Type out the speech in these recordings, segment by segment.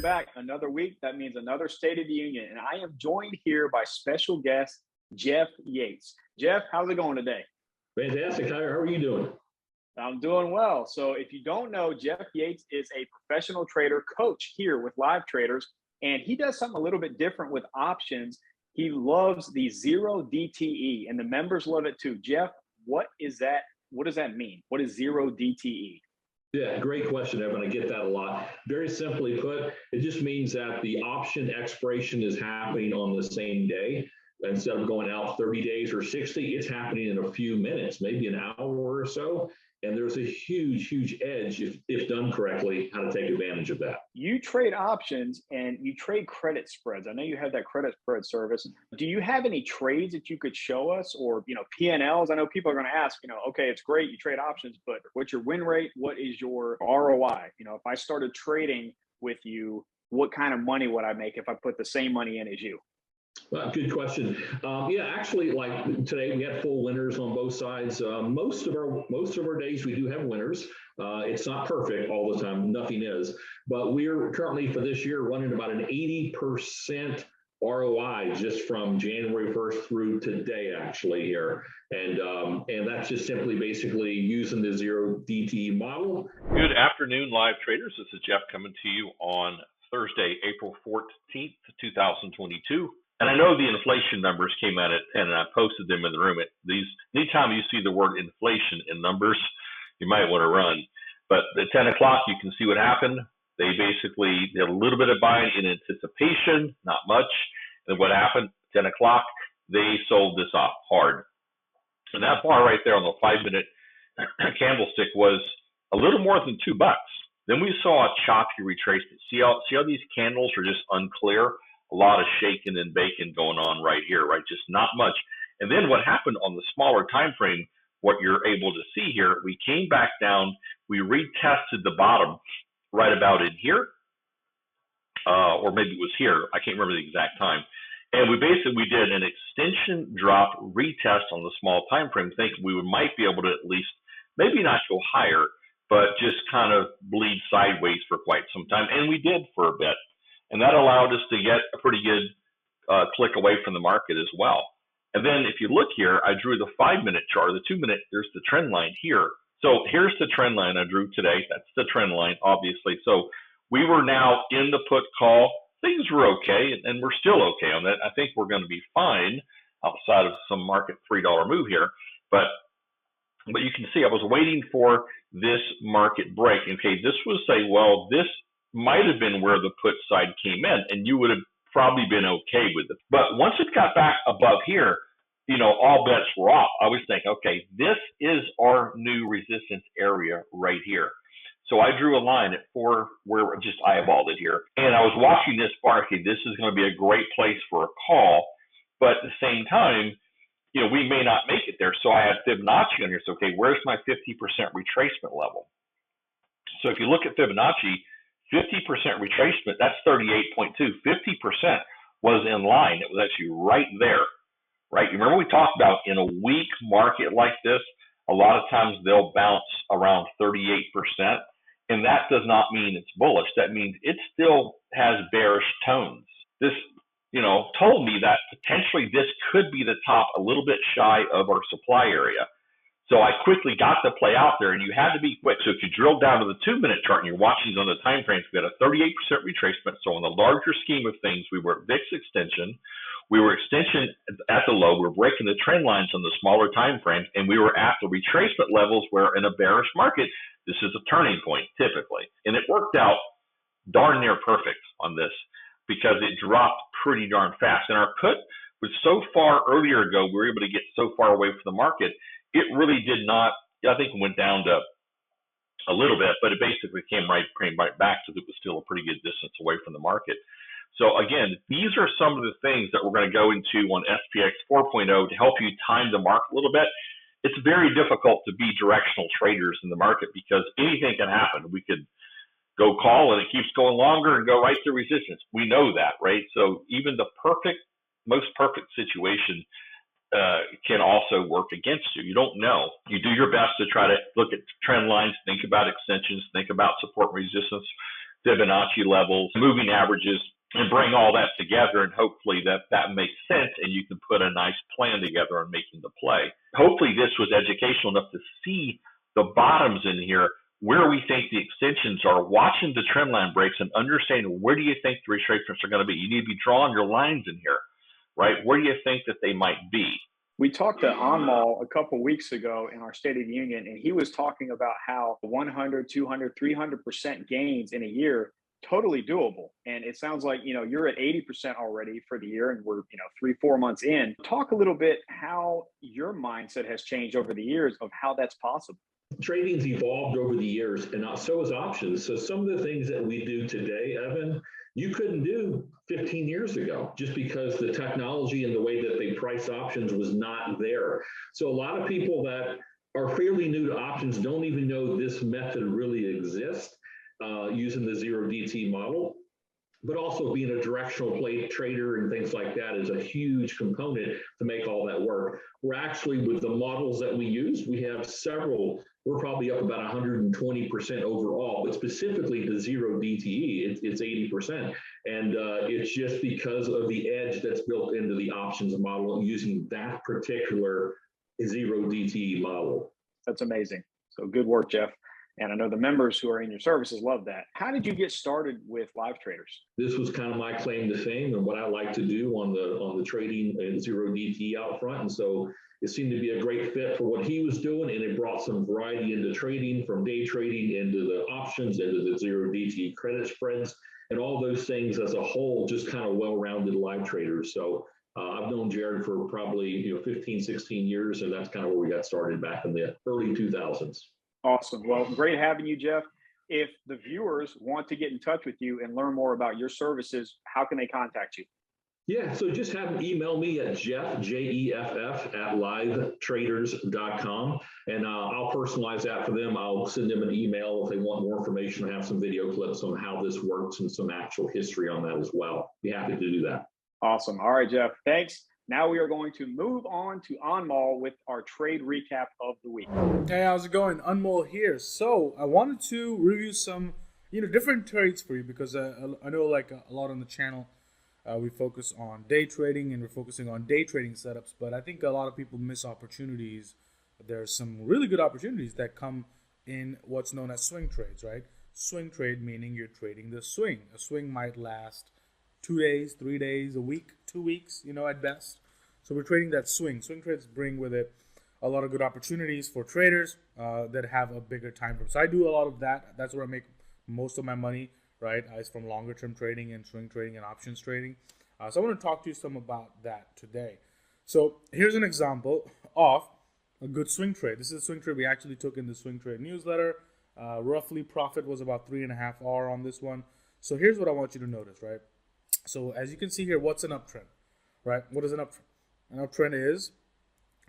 back another week. That means another State of the Union. And I am joined here by special guest, Jeff Yates. Jeff, how's it going today? Fantastic. How are you doing? I'm doing well. So if you don't know, Jeff Yates is a professional trader coach here with Live Traders, and he does something a little bit different with options. He loves the zero DTE, and the members love it too. Jeff, what is that? What does that mean? What is zero DTE? Yeah, great question, Evan. I get that a lot. Very simply put, it just means that the option expiration is happening on the same day. Instead of going out 30 days or 60, it's happening in a few minutes, maybe an hour or so. And there's a huge edge if done correctly, how to take advantage of that. You trade options and you trade credit spreads. I know you have that credit spread service. Do you have any trades that you could show us, or, P&Ls? I know people are going to ask, okay, it's great, you trade options, but what's your win rate? What is your ROI? If I started trading with you, what kind of money would I make if I put the same money in as you? Well, good question. Actually, like today, we had full winners on both sides. Most of our days, we do have winners. It's not perfect all the time. Nothing is. But we're currently, for this year, running about an 80% ROI just from January 1st through today, actually, here. And that's just simply basically using the zero DTE model. Good afternoon, Live Traders. This is Jeff coming to you on Thursday, April 14th, 2022. And I know the inflation numbers came out at 10, and I posted them in the room. Anytime you see the word inflation in numbers, you might want to run. But at 10 o'clock, you can see what happened. They basically did a little bit of buying in anticipation, not much. And what happened, 10 o'clock, they sold this off hard. And that bar right there on the 5-minute candlestick was a little more than $2. Then we saw a choppy retracement. See how these candles are just unclear? A lot of shaking and baking going on right here, right? Just not much. And then what happened on the smaller time frame, what you're able to see here, we came back down, we retested the bottom right about in here, or maybe it was here. I can't remember the exact time. And we did an extension drop retest on the small time frame, thinking we might be able to at least, maybe not go higher, but just kind of bleed sideways for quite some time. And we did for a bit. And that allowed us to get a pretty good click away from the market as well. And then if you look here, I drew the 5-minute chart, the 2-minute, there's the trend line here. So here's the trend line I drew today. That's the trend line, obviously. So we were now in the put call. Things were okay, and we're still okay on that. I think we're going to be fine outside of some market $3 move here. But you can see I was waiting for this market break. Okay, this was this might have been where the put side came in, and you would have probably been okay with it. But once it got back above here, all bets were off. I was thinking, okay, this is our new resistance area right here. So I drew a line at 4 where I just eyeballed it here. And I was watching this bar. Okay, this is going to be a great place for a call. But at the same time, we may not make it there. So I had Fibonacci on here. So, okay, where's my 50% retracement level? So if you look at Fibonacci, 50% retracement, that's 38.2. 50% was in line. It was actually right there, right? You remember we talked about in a weak market like this, a lot of times they'll bounce around 38%. And that does not mean it's bullish. That means it still has bearish tones. This, told me that potentially this could be the top a little bit shy of our supply area. So I quickly got the play out there, and you had to be quick. So if you drill down to the 2-minute chart and you're watching these on the time frames, we had a 38% retracement. So on the larger scheme of things, we were at VIX extension. We were extension at the low. We were breaking the trend lines on the smaller time frames, and we were at the retracement levels where in a bearish market, this is a turning point typically. And it worked out darn near perfect on this because it dropped pretty darn fast. And our put was so far earlier ago, we were able to get so far away from the market. It really did not, I think it went down to a little bit, but it basically came right back because it was still a pretty good distance away from the market. So again, these are some of the things that we're going to go into on SPX 4.0 to help you time the market a little bit. It's very difficult to be directional traders in the market because anything can happen. We could go call and it keeps going longer and go right to resistance. We know that, right? So even the most perfect situation can also work against you. You don't know. You do your best to try to look at trend lines, think about extensions, think about support resistance, Fibonacci levels, moving averages, and bring all that together. And hopefully that makes sense and you can put a nice plan together on making the play. Hopefully this was educational enough to see the bottoms in here, where we think the extensions are, watching the trend line breaks and understanding where do you think the retracements are going to be. You need to be drawing your lines in here, right? Where do you think that they might be? We talked to Anmol a couple weeks ago in our State of the Union, and he was talking about how 100, 200, 300% gains in a year, totally doable. And it sounds like, you're at 80% already for the year and we're, 3-4 months in. Talk a little bit how your mindset has changed over the years of how that's possible. Trading's evolved over the years, and so has options. So some of the things that we do today, Evan, you couldn't do 15 years ago just because the technology and the way that they price options was not there. So a lot of people that are fairly new to options don't even know this method really exists using the zero DT model. But also being a directional play trader and things like that is a huge component to make all that work. We're actually, with the models that we use, we have several. We're probably up about 120% overall, but specifically the zero DTE, it's 80%. And it's just because of the edge that's built into the options model using that particular zero DTE model. That's amazing. So good work, Jeff. And I know the members who are in your services love that. How did you get started with live traders? This was kind of my claim to fame and what I like to do on the trading and zero DT out front. And so it seemed to be a great fit for what he was doing. And it brought some variety into trading, from day trading into the options, into the zero DT credit spreads, and all those things as a whole, just kind of well-rounded live traders. So I've known Jared for probably 15, 16 years, and that's kind of where we got started back in the early 2000s. Awesome. Well, great having you, Jeff. If the viewers want to get in touch with you and learn more about your services, how can they contact you? Yeah, so just have them email me at Jeff, Jeff, at livetraders.com, and I'll personalize that for them. I'll send them an email if they want more information. I have some video clips on how this works and some actual history on that as well. Be happy to do that. Awesome. All right, Jeff. Thanks. Now we are going to move on to Anmol with our trade recap of the week. Hey, how's it going? Anmol here. So I wanted to review some, different trades for you because I know like a lot on the channel, we focus on day trading and we're focusing on day trading setups, but I think a lot of people miss opportunities. There's some really good opportunities that come in what's known as swing trades, right? Swing trade meaning you're trading the swing. A swing might last 2 days, 3 days, a week, 2 weeks, at best. So we're trading that swing. Swing trades bring with it a lot of good opportunities for traders that have a bigger time frame. So I do a lot of that. That's where I make most of my money, right? It's from longer term trading and swing trading and options trading. So I want to talk to you some about that today. So here's an example of a good swing trade. This is a swing trade we actually took in the swing trade newsletter. Roughly profit was about 3.5 R on this one. So here's what I want you to notice, right? So as you can see here, what's an uptrend, right? What is an uptrend? An uptrend is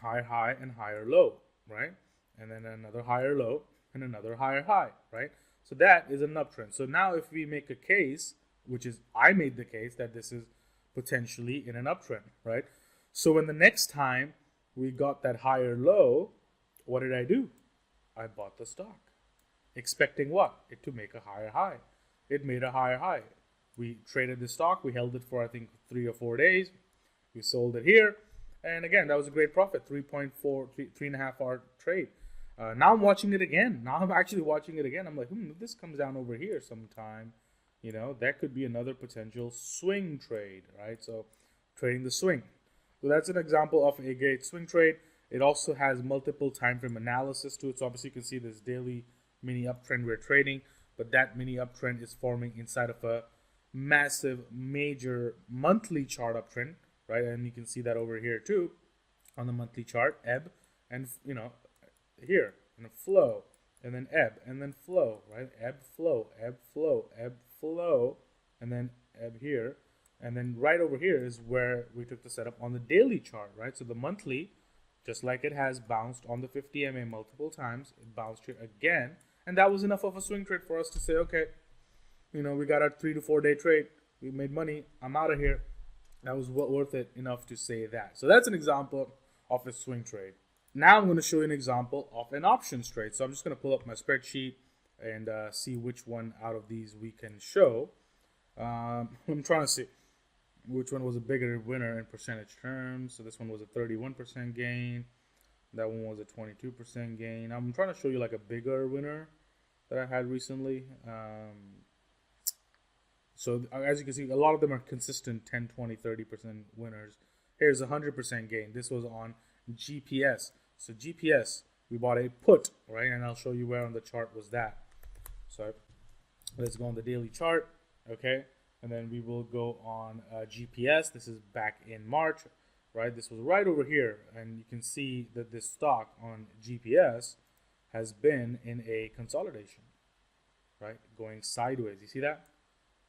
higher high and higher low, right? And then another higher low and another higher high, right? So that is an uptrend. So now if we make a case, which is I made the case that this is potentially in an uptrend, right? So when the next time we got that higher low, what did I do? I bought the stock. Expecting what? It to make a higher high. It made a higher high. We traded the stock. We held it for, I think, 3 or 4 days. We sold it here. And again, that was a great profit, 3.5 hour trade. Now I'm watching it again. Now I'm actually watching it again. I'm like, if this comes down over here sometime, that could be another potential swing trade, right? So trading the swing. So that's an example of a great swing trade. It also has multiple time frame analysis to it. So obviously you can see this daily mini uptrend we're trading, but that mini uptrend is forming inside of a massive major monthly chart uptrend, right? And you can see that over here too on the monthly chart, ebb and here and a flow and then ebb and then flow, right? Ebb, flow, ebb, flow, ebb, flow, and then ebb here. And then right over here is where we took the setup on the daily chart, right? So the monthly, just like it has bounced on the 50 MA multiple times, it bounced here again. And that was enough of a swing trade for us to say, okay, we got a 3 to 4 day trade. We made money. I'm out of here. That was worth it enough to say that. So that's an example of a swing trade. Now I'm going to show you an example of an options trade. So I'm just going to pull up my spreadsheet and see which one out of these we can show. I'm trying to see which one was a bigger winner in percentage terms. So this one was a 31% gain. That one was a 22% gain. I'm trying to show you like a bigger winner that I had recently. So as you can see, a lot of them are consistent 10, 20, 30% winners. Here's 100% gain. This was on GPS. So GPS, we bought a put, right? And I'll show you where on the chart was that. So let's go on the daily chart, okay? And then we will go on GPS. This is back in March, right? This was right over here. And you can see that this stock on GPS has been in a consolidation, right? Going sideways. You see that?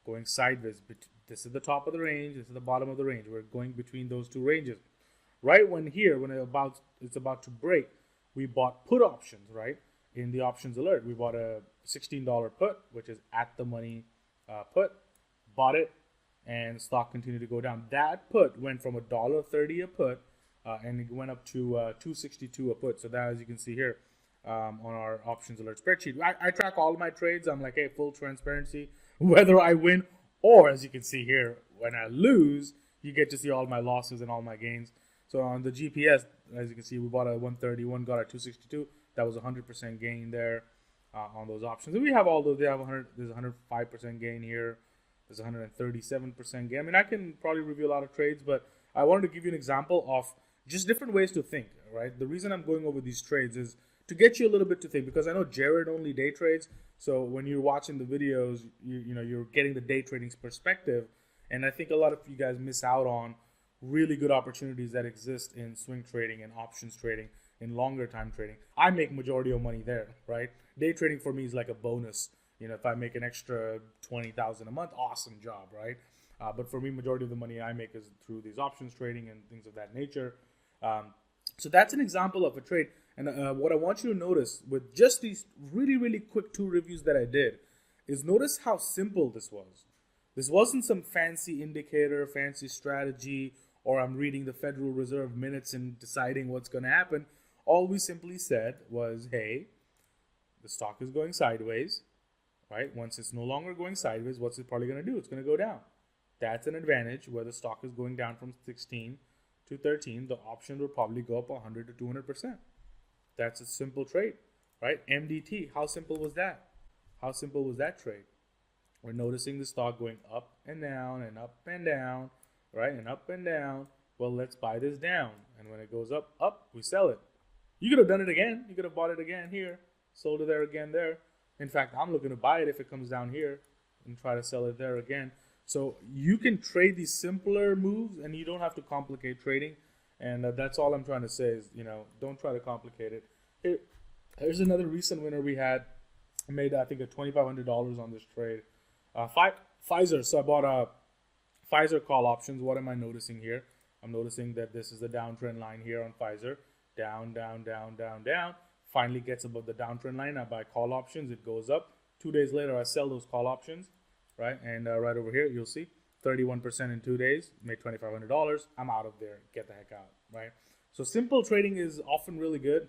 Going sideways. This is the top of the range. This is the bottom of the range. We're going between those two ranges. Right when it's about to break, we bought put options, right? In the options alert, we bought a $16 put, which is at the money put. Bought it, and stock continued to go down. That put went from $1.30 a put, and it went up to $2.62 a put. So that, as you can see here, on our options alert spreadsheet, I track all my trades. I'm like, hey, full transparency, whether I win or, as you can see here, when I lose, you get to see all my losses and all my gains. So on the GPS, as you can see, we bought a 131, got a 262. That was 100% gain there on those options. And we have all those. They have 100. There's 105% gain here. There's 137% gain. I mean, I can probably review a lot of trades, but I wanted to give you an example of just different ways to think, right? The reason I'm going over these trades is to get you a little bit to think, because I know Jared only day trades. So when you're watching the videos, you're getting the day trading's perspective. And I think a lot of you guys miss out on really good opportunities that exist in swing trading and options trading, in longer time trading. I make majority of money there, right? Day trading for me is like a bonus. If I make an extra $20,000 a month, awesome job, right? But for me, majority of the money I make is through these options trading and things of that nature. So that's an example of a trade. And what I want you to notice with just these really, really quick 2 reviews that I did is notice how simple this was. This wasn't some fancy indicator, fancy strategy, or I'm reading the Federal Reserve minutes and deciding what's going to happen. All we simply said was, hey, the stock is going sideways, right? Once it's no longer going sideways, what's it probably going to do? It's going to go down. That's an advantage where the stock is going down from 16 to 13. The option will probably go up 100 to 200%. That's a simple trade, right? MDT, how simple was that? How simple was that trade? We're noticing the stock going up and down and up and down, right? And up and down. Well, let's buy this down. And when it goes up, we sell it. You could have done it again. You could have bought it again here, sold it there again there. In fact, I'm looking to buy it if it comes down here and try to sell it there again. So you can trade these simpler moves and you don't have to complicate trading. And that's all I'm trying to say is, don't try to complicate it. Here's another recent winner we had. I made, I think, $2,500 on this trade. Pfizer. So I bought Pfizer call options. What am I noticing here? I'm noticing that this is the downtrend line here on Pfizer. Down, down, down, down, down. Finally gets above the downtrend line. I buy call options. It goes up. 2 days later, I sell those call options, right? And right over here, you'll see 31% in 2 days. Made $2,500. I'm out of there. Get the heck out, right? So simple trading is often really good.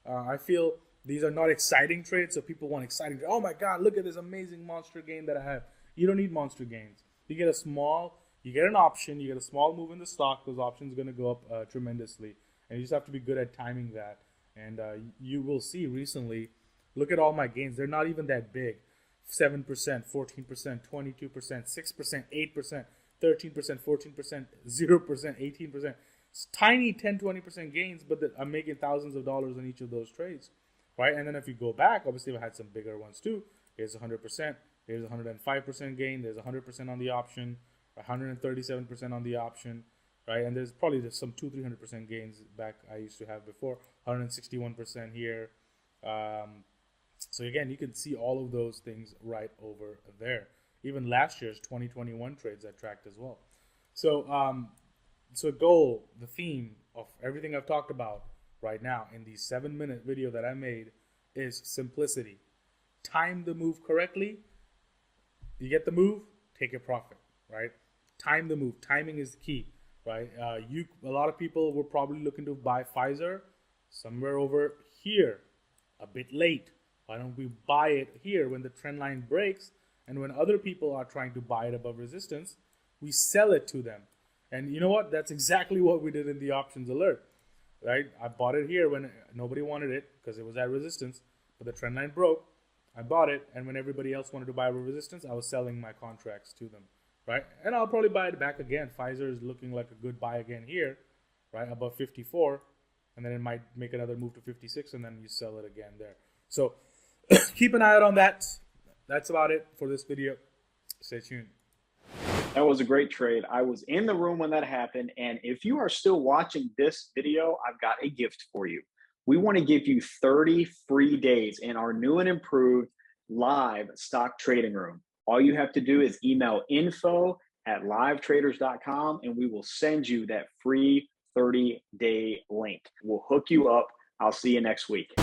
I feel these are not exciting trades, so people want exciting. Oh my God, look at this amazing monster gain that I have. You don't need monster gains. You get an option, you get a small move in the stock. Those options are going to go up tremendously. And you just have to be good at timing that. And you will see recently, look at all my gains. They're not even that big. 7%, 14%, 22%, 6%, 8%, 13%, 14%, 0%, 18%. It's tiny 10, 20% gains, but I'm making thousands of dollars on each of those trades, right? And then if you go back, obviously I had some bigger ones too. Here's 100%. Here's 105% gain. There's 100% on the option, 137% on the option, right? And there's probably some 200-300% gains back I used to have before. 161% here. So again, you can see all of those things right over there. Even last year's 2021 trades I tracked as well. So goal, the theme of everything I've talked about right now in the 7-minute video that I made is simplicity. Time the move correctly. You get the move, take a profit, right? Time the move. Timing is the key, right? A lot of people were probably looking to buy Pfizer somewhere over here, a bit late. Why don't we buy it here when the trend line breaks, and when other people are trying to buy it above resistance, we sell it to them. And you know what? That's exactly what we did in the options alert, right? I bought it here when nobody wanted it because it was at resistance, but the trend line broke. I bought it, and when everybody else wanted to buy with resistance, I was selling my contracts to them, right? And I'll probably buy it back again. Pfizer is looking like a good buy again here, right, above 54, and then it might make another move to 56, and then you sell it again there. So keep an eye out on that. That's about it for this video. Stay tuned. That was a great trade. I was in the room when that happened, and if you are still watching this video, I've got a gift for you. We want to give you 30 free days in our new and improved live stock trading room. All you have to do is email info@livetraders.com, and we will send you that free 30-day link. We'll hook you up. I'll see you next week.